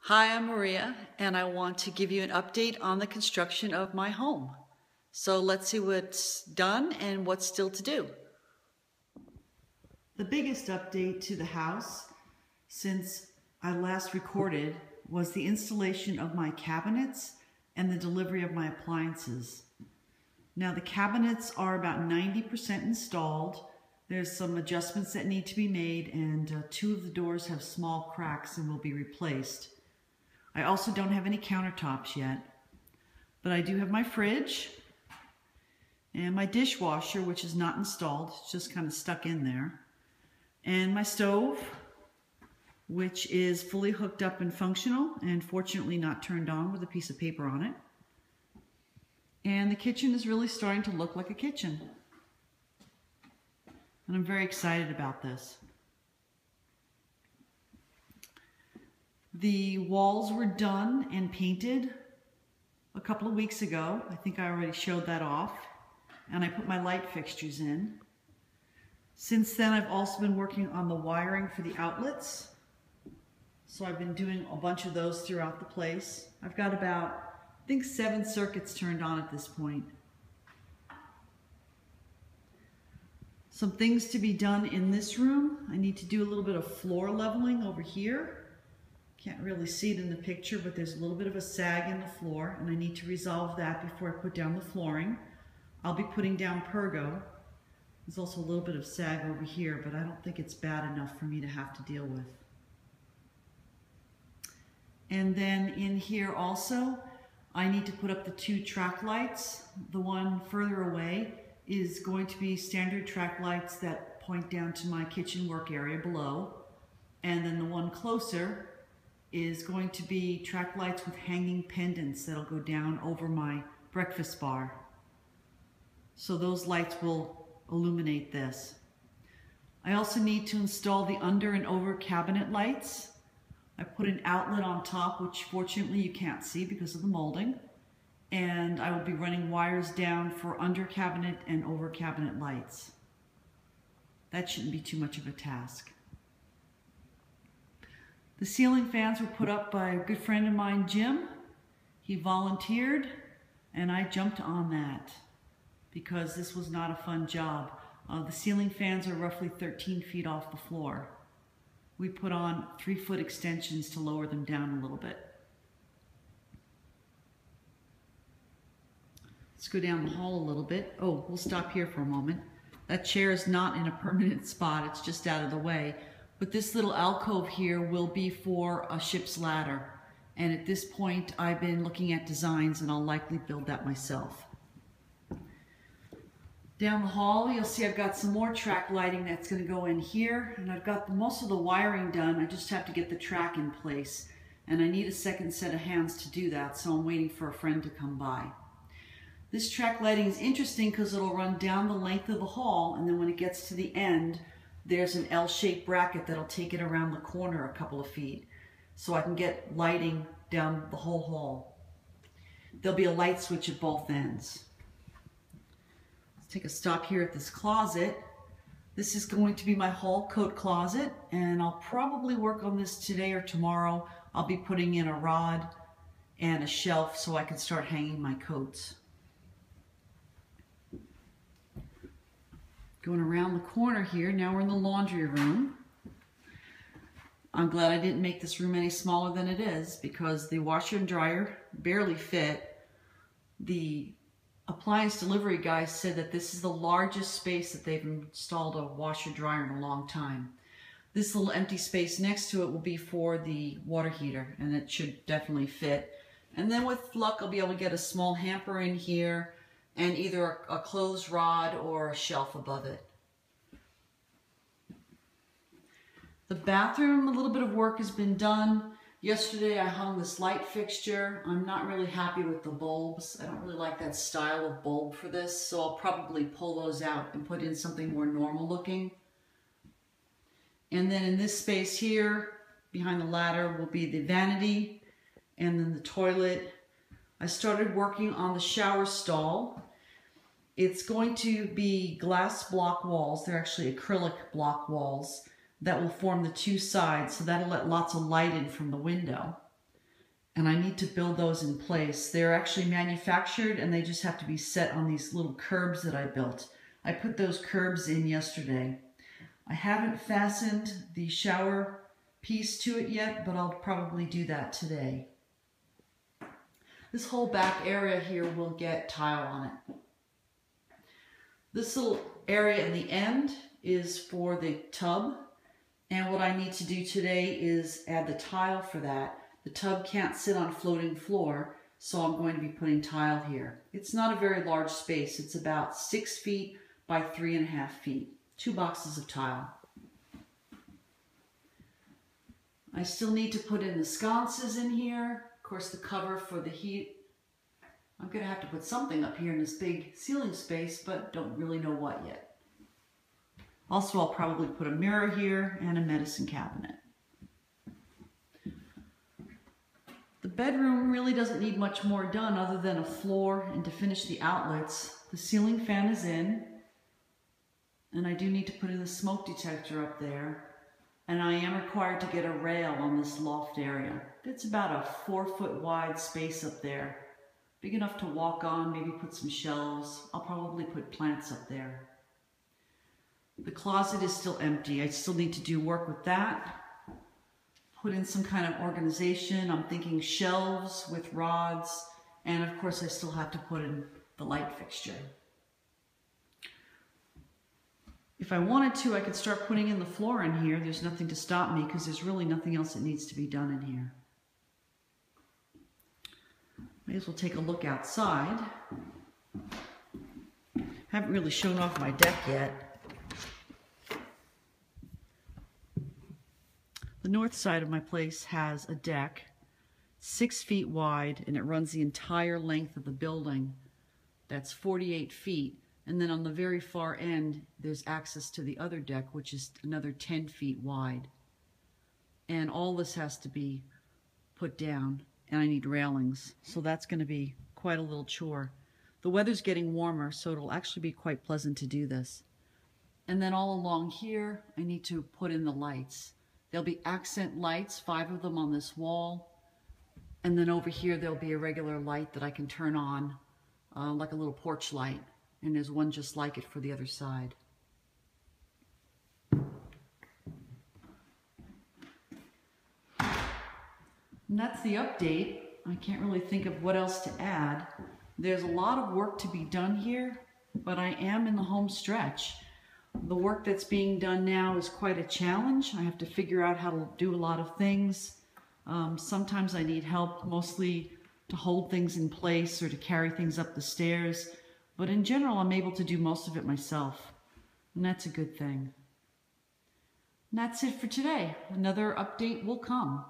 Hi, I'm Maria, and I want to give you an update on the construction of my home. So let's see what's done and what's still to do. The biggest update to the house since I last recorded was the installation of my cabinets and the delivery of my appliances. Now the cabinets are about 90% installed. There's some adjustments that need to be made, and two of the doors have small cracks and will be replaced. I also don't have any countertops yet, but I do have my fridge and my dishwasher, which is not installed. It's just kind of stuck in there. And my stove, which is fully hooked up and functional and fortunately not turned on with a piece of paper on it. And the kitchen is really starting to look like a kitchen. And I'm very excited about this. The walls were done and painted a couple of weeks ago. I think I already showed that off. And I put my light fixtures in. Since then, I've also been working on the wiring for the outlets. So I've been doing a bunch of those throughout the place. I've got about, I think, 7 circuits turned on at this point. Some things to be done in this room. I need to do a little bit of floor leveling over here. Can't really see it in the picture, but there's a little bit of a sag in the floor, and I need to resolve that before I put down the flooring. I'll be putting down pergo. There's also a little bit of sag over here, but I don't think it's bad enough for me to have to deal with. And then in here also, I need to put up the 2 track lights. The one further away is going to be standard track lights that point down to my kitchen work area below. And then the one closer is going to be track lights with hanging pendants that'll go down over my breakfast bar. So those lights will illuminate this. I also need to install the under and over cabinet lights. I put an outlet on top, which fortunately you can't see because of the molding. And I will be running wires down for under cabinet and over cabinet lights. That shouldn't be too much of a task. The ceiling fans were put up by a good friend of mine, Jim. He volunteered, and I jumped on that because this was not a fun job. The ceiling fans are roughly 13 feet off the floor. We put on 3-foot extensions to lower them down a little bit. Let's go down the hall a little bit. Oh, we'll stop here for a moment. That chair is not in a permanent spot. It's just out of the way. But this little alcove here will be for a ship's ladder. And at this point, I've been looking at designs, and I'll likely build that myself. Down the hall, you'll see I've got some more track lighting that's going to go in here. And I've got most of the wiring done. I just have to get the track in place. And I need a second set of hands to do that, so I'm waiting for a friend to come by. This track lighting is interesting because it'll run down the length of the hall, and then when it gets to the end, there's an L-shaped bracket that'll take it around the corner a couple of feet, so I can get lighting down the whole hall. There'll be a light switch at both ends. Let's take a stop here at this closet. This is going to be my hall coat closet, and I'll probably work on this today or tomorrow. I'll be putting in a rod and a shelf so I can start hanging my coats. Going around the corner here, now we're in the laundry room. I'm glad I didn't make this room any smaller than it is because the washer and dryer barely fit. The appliance delivery guy said that this is the largest space that they've installed a washer dryer in a long time. This little empty space next to it will be for the water heater, and it should definitely fit. And then with luck, I'll be able to get a small hamper in here and either a clothes rod or a shelf above it. The bathroom, a little bit of work has been done. Yesterday I hung this light fixture. I'm not really happy with the bulbs. I don't really like that style of bulb for this, so I'll probably pull those out and put in something more normal looking. And then in this space here, behind the ladder, will be the vanity and then the toilet. I started working on the shower stall. It's going to be glass block walls. They're actually acrylic block walls that will form the 2 sides, so that'll let lots of light in from the window. and I need to build those in place. They're actually manufactured and they just have to be set on these little curbs that I built. I put those curbs in yesterday. I haven't fastened the shower piece to it yet, but I'll probably do that today. This whole back area here will get tile on it. This little area in the end is for the tub, and what I need to do today is add the tile for that. The tub can't sit on floating floor, so I'm going to be putting tile here. It's not a very large space. It's about 6 feet by 3.5 feet. 2 boxes of tile. I still need to put in the sconces in here. Of course, the cover for the heat. I'm going to have to put something up here in this big ceiling space, but don't really know what yet. Also, I'll probably put a mirror here and a medicine cabinet. The bedroom really doesn't need much more done other than a floor and to finish the outlets. The ceiling fan is in, and I do need to put in the smoke detector up there. And I am required to get a rail on this loft area. It's about a 4-foot wide space up there. Big enough to walk on, maybe put some shelves. I'll probably put plants up there. The closet is still empty. I still need to do work with that. Put in some kind of organization. I'm thinking shelves with rods. And of course I still have to put in the light fixture. If I wanted to, I could start putting in the floor in here. There's nothing to stop me because there's really nothing else that needs to be done in here. May as well take a look outside. Haven't really shown off my deck yet. The north side of my place has a deck 6 feet wide, and it runs the entire length of the building. That's 48 feet. And then on the very far end, there's access to the other deck, which is another 10 feet wide. And all this has to be put down, and I need railings. So that's going to be quite a little chore. The weather's getting warmer, so it'll actually be quite pleasant to do this. And then all along here, I need to put in the lights. There'll be accent lights, 5 of them on this wall. And then over here, there'll be a regular light that I can turn on, like a little porch light. And there's one just like it for the other side. And that's the update. I can't really think of what else to add. There's a lot of work to be done here, but I am in the home stretch. The work that's being done now is quite a challenge. I have to figure out how to do a lot of things. Sometimes I need help, mostly to hold things in place or to carry things up the stairs. But in general, I'm able to do most of it myself, and that's a good thing. And that's it for today. Another update will come.